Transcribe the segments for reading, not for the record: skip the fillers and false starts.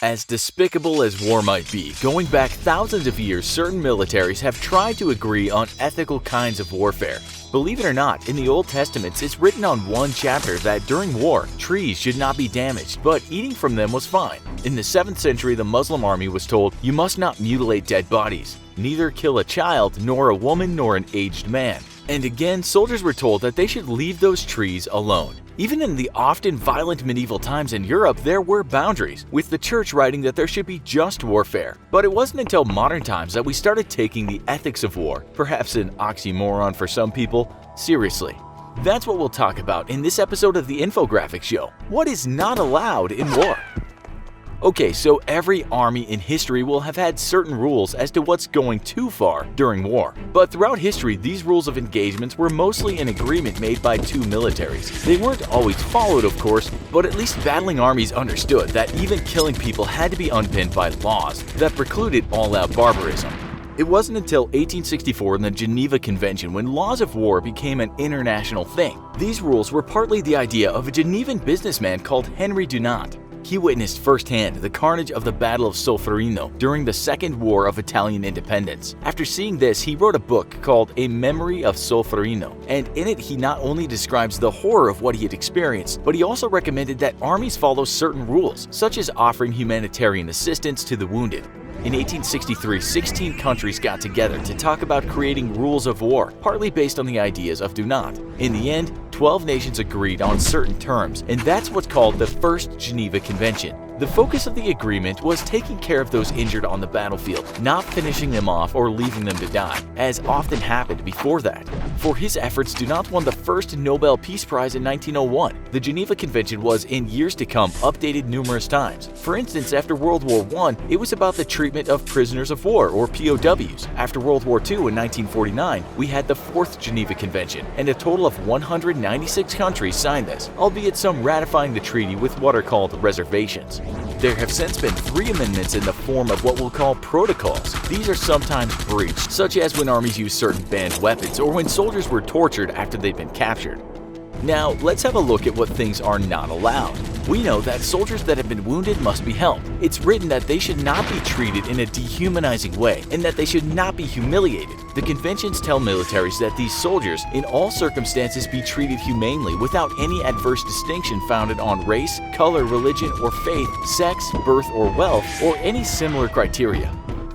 As despicable as war might be, going back thousands of years, certain militaries have tried to agree on ethical kinds of warfare. Believe it or not, in the Old Testament, it's written on one chapter that during war, trees should not be damaged, but eating from them was fine. In the 7th century, the Muslim army was told, "You must not mutilate dead bodies, neither kill a child, nor a woman, nor an aged man." And again, soldiers were told that they should leave those trees alone. Even in the often violent medieval times in Europe, there were boundaries, with the church writing that there should be just warfare. But it wasn't until modern times that we started taking the ethics of war, perhaps an oxymoron for some people, seriously. That's what we'll talk about in this episode of the Infographics Show. What is not allowed in war? Okay, so every army in history will have had certain rules as to what's going too far during war. But throughout history, these rules of engagements were mostly an agreement made by two militaries. They weren't always followed, of course, but at least battling armies understood that even killing people had to be underpinned by laws that precluded all-out barbarism. It wasn't until 1864 in the Geneva Convention when laws of war became an international thing. These rules were partly the idea of a Genevan businessman called Henry Dunant. He witnessed firsthand the carnage of the Battle of Solferino during the Second War of Italian Independence. After seeing this, he wrote a book called A Memory of Solferino, and in it he not only describes the horror of what he had experienced, but he also recommended that armies follow certain rules, such as offering humanitarian assistance to the wounded. In 1863, 16 countries got together to talk about creating rules of war, partly based on the ideas of Dunant. In the end, 12 nations agreed on certain terms, and that's what's called the First Geneva Convention. The focus of the agreement was taking care of those injured on the battlefield, not finishing them off or leaving them to die, as often happened before that. For his efforts, Dunant won the first Nobel Peace Prize in 1901. The Geneva Convention was, in years to come, updated numerous times. For instance, after World War I, it was about the treatment of prisoners of war, or POWs. After World War II in 1949, we had the Fourth Geneva Convention, and a total of 196 countries signed this, albeit some ratifying the treaty with what are called reservations. There have since been 3 amendments in the form of what we'll call protocols. These are sometimes breached, such as when armies use certain banned weapons or when soldiers were tortured after they've been captured. Now, let's have a look at what things are not allowed. We know that soldiers that have been wounded must be helped. It's written that they should not be treated in a dehumanizing way and that they should not be humiliated. The conventions tell militaries that these soldiers, in all circumstances, be treated humanely without any adverse distinction founded on race, color, religion, or faith, sex, birth, or wealth, or any similar criteria.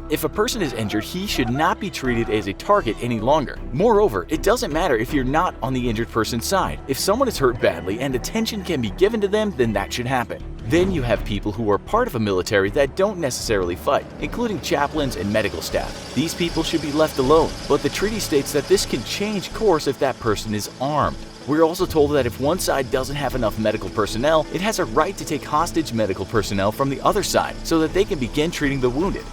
If a person is injured, he should not be treated as a target any longer. Moreover, it doesn't matter if you're not on the injured person's side. If someone is hurt badly and attention can be given to them, then that should happen. Then you have people who are part of a military that don't necessarily fight, including chaplains and medical staff. These people should be left alone, but the treaty states that this can change course if that person is armed. We're also told that if one side doesn't have enough medical personnel, it has a right to take hostage medical personnel from the other side so that they can begin treating the wounded.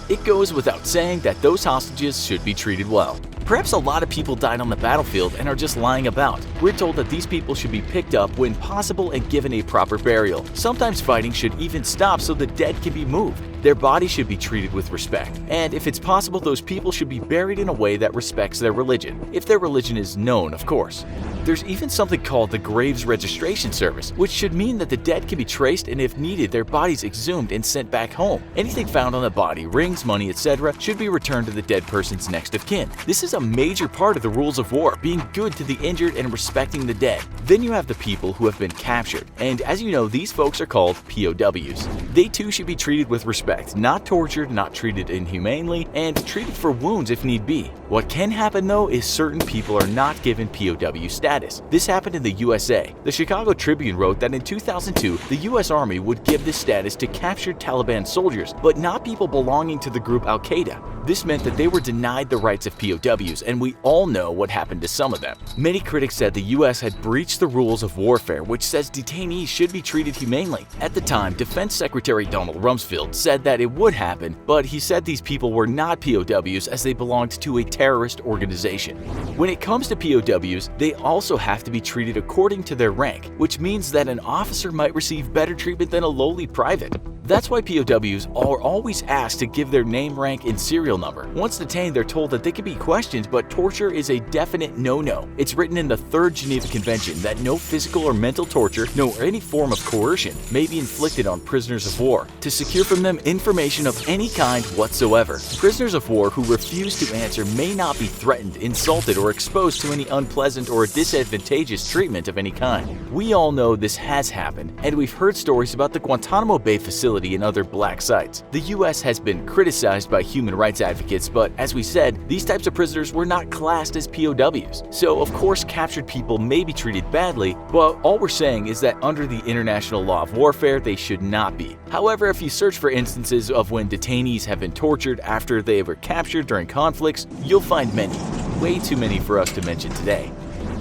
It goes without saying that those hostages should be treated well. Perhaps a lot of people died on the battlefield and are just lying about. We're told that these people should be picked up when possible and given a proper burial. Sometimes fighting should even stop so the dead can be moved. Their bodies should be treated with respect. And if it's possible, those people should be buried in a way that respects their religion, if their religion is known, of course. There's even something called the Graves Registration Service, which should mean that the dead can be traced and if needed, their bodies exhumed and sent back home. Anything found on the body, rings, money, etc., should be returned to the dead person's next of kin. This is a major part of the rules of war, being good to the injured and respecting the dead. Then you have the people who have been captured, and as you know, these folks are called POWs. They too should be treated with respect, not tortured, not treated inhumanely, and treated for wounds if need be. What can happen though is certain people are not given POW status. This happened in the USA. The Chicago Tribune wrote that in 2002, the US Army would give this status to captured Taliban soldiers, but not people belonging to the group Al-Qaeda. This meant that they were denied the rights of POWs, and we all know what happened to some of them. Many critics said the US had breached the rules of warfare, which says detainees should be treated humanely. At the time, Defense Secretary Donald Rumsfeld said that it would happen, but he said these people were not POWs as they belonged to a terrorist organization. When it comes to POWs, they also have to be treated according to their rank, which means that an officer might receive better treatment than a lowly private. That's why POWs are always asked to give their name, rank, and serial number. Once detained, they're told that they can be questioned, but torture is a definite no-no. It's written in the Third Geneva Convention that no physical or mental torture, nor any form of coercion, may be inflicted on prisoners of war to secure from them information of any kind whatsoever. Prisoners of war who refuse to answer may not be threatened, insulted, or exposed to any unpleasant or disadvantageous treatment of any kind. We all know this has happened, and we've heard stories about the Guantanamo Bay facility and other black sites. The US has been criticized by human rights advocates, but as we said, these types of prisoners were not classed as POWs. So of course captured people may be treated badly, but all we're saying is that under the international law of warfare, they should not be. However, if you search for instances of when detainees have been tortured after they were captured during conflicts, you'll find many, way too many for us to mention today.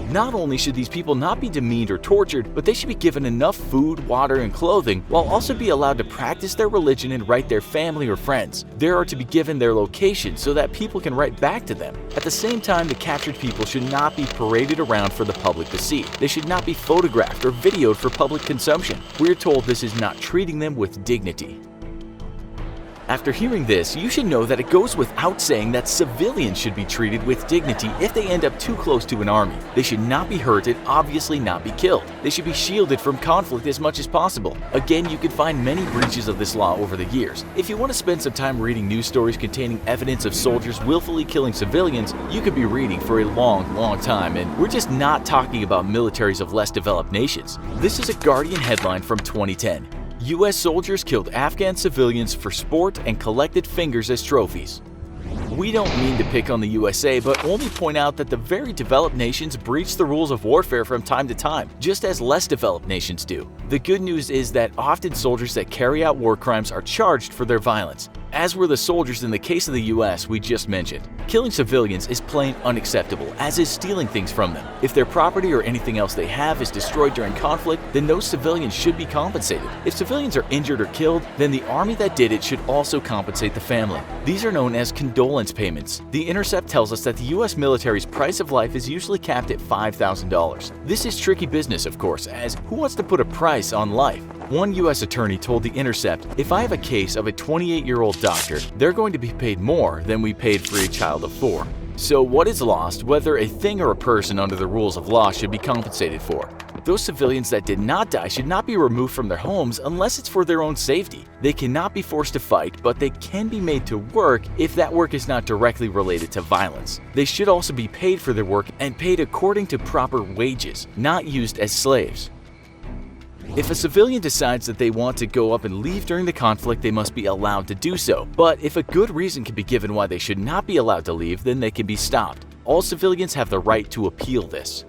Not only should these people not be demeaned or tortured, but they should be given enough food, water, and clothing, while also be allowed to practice their religion and write their family or friends. They are to be given their location so that people can write back to them. At the same time, the captured people should not be paraded around for the public to see. They should not be photographed or videoed for public consumption. We're told this is not treating them with dignity. After hearing this, you should know that it goes without saying that civilians should be treated with dignity if they end up too close to an army. They should not be hurt and obviously not be killed. They should be shielded from conflict as much as possible. Again, you can find many breaches of this law over the years. If you want to spend some time reading news stories containing evidence of soldiers willfully killing civilians, you could be reading for a long time, and we're just not talking about militaries of less developed nations. This is a Guardian headline from 2010. U.S. soldiers killed Afghan civilians for sport and collected fingers as trophies. We don't mean to pick on the USA, but only point out that the very developed nations breach the rules of warfare from time to time, just as less developed nations do. The good news is that often soldiers that carry out war crimes are charged for their violence, as were the soldiers in the case of the US we just mentioned. Killing civilians is plain unacceptable, as is stealing things from them. If their property or anything else they have is destroyed during conflict, then those civilians should be compensated. If civilians are injured or killed, then the army that did it should also compensate the family. These are known as condolence payments. The Intercept tells us that the US military's price of life is usually capped at $5,000. This is tricky business, of course, as who wants to put a price on life? One U.S. attorney told The Intercept, "If I have a case of a 28-year-old doctor, they're going to be paid more than we paid for a child of 4. So what is lost, whether a thing or a person under the rules of law, should be compensated for. Those civilians that did not die should not be removed from their homes unless it's for their own safety. They cannot be forced to fight, but they can be made to work if that work is not directly related to violence. They should also be paid for their work and paid according to proper wages, not used as slaves." If a civilian decides that they want to go up and leave during the conflict, they must be allowed to do so. But if a good reason can be given why they should not be allowed to leave, then they can be stopped. All civilians have the right to appeal this.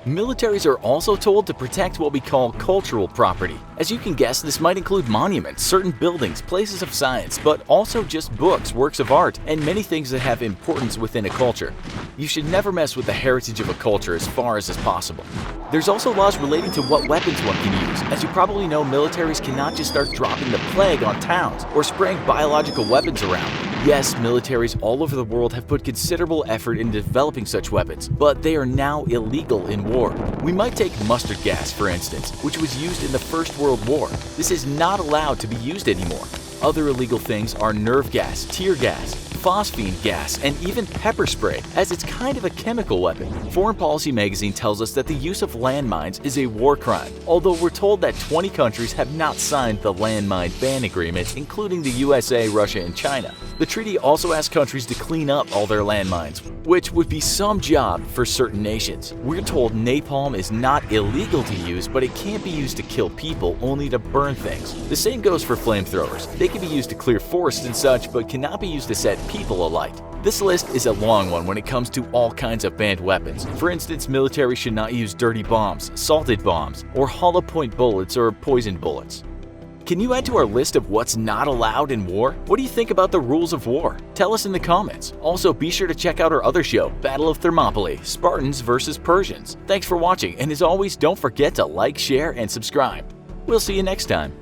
Militaries are also told to protect what we call cultural property. As you can guess, this might include monuments, certain buildings, places of science, but also just books, works of art, and many things that have importance within a culture. You should never mess with the heritage of a culture as far as is possible. There's also laws relating to what weapons one can use. As you probably know, militaries cannot just start dropping the plague on towns or spraying biological weapons around. Yes, militaries all over the world have put considerable effort in developing such weapons, but they are now illegal in war. We might take mustard gas, for instance, which was used in the First World War. This is not allowed to be used anymore. Other illegal things are nerve gas, tear gas, phosphine gas, and even pepper spray, as it's kind of a chemical weapon. Foreign Policy magazine tells us that the use of landmines is a war crime, although we're told that 20 countries have not signed the landmine ban agreement, including the USA, Russia, and China. The treaty also asks countries to clean up all their landmines, which would be some job for certain nations. We're told napalm is not illegal to use, but it can't be used to kill people, only to burn things. The same goes for flamethrowers. They can be used to clear forests and such, but cannot be used to set people alight. This list is a long one when it comes to all kinds of banned weapons. For instance, military should not use dirty bombs, salted bombs, or hollow point bullets or poison bullets. Can you add to our list of what's not allowed in war? What do you think about the rules of war? Tell us in the comments. Also, be sure to check out our other show, Battle of Thermopylae, Spartans vs. Persians. Thanks for watching, and as always, don't forget to like, share, and subscribe. We'll see you next time.